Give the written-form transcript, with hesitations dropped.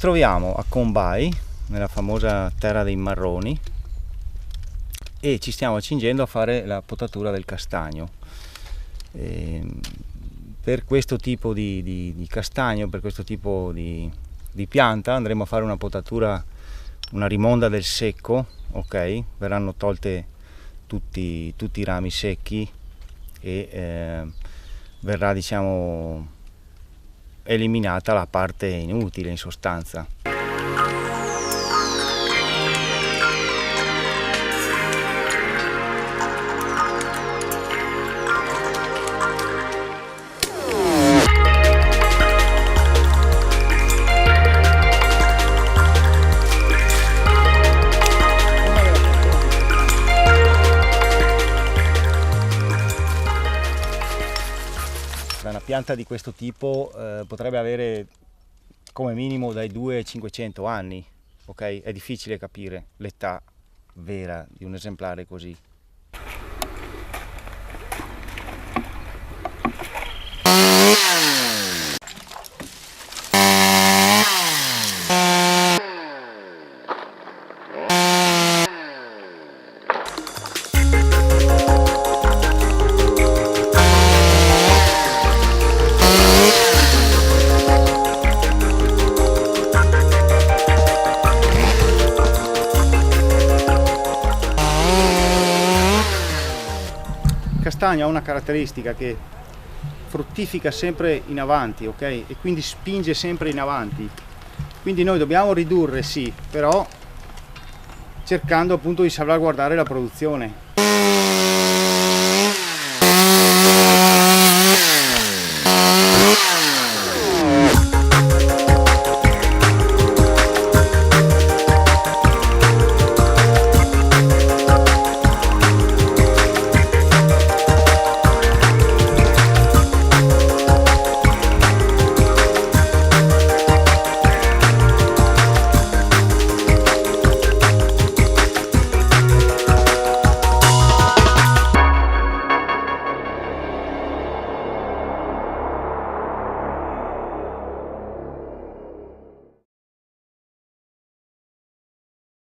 troviamo a Combay, nella famosa terra dei marroni, e ci stiamo accingendo a fare la potatura del castagno. Per questo tipo di castagno, per questo tipo di pianta, andremo a fare una potatura, una rimonda del secco, ok? Verranno tolte tutti i rami secchi e verrà, diciamo, eliminata la parte inutile, in sostanza. Una pianta di questo tipo potrebbe avere come minimo dai 2 ai 500 anni, ok? È difficile capire l'età vera di un esemplare così. Il castagno ha una caratteristica che fruttifica sempre in avanti, ok? E quindi spinge sempre in avanti. Quindi noi dobbiamo ridurre, sì, però cercando appunto di salvaguardare la produzione.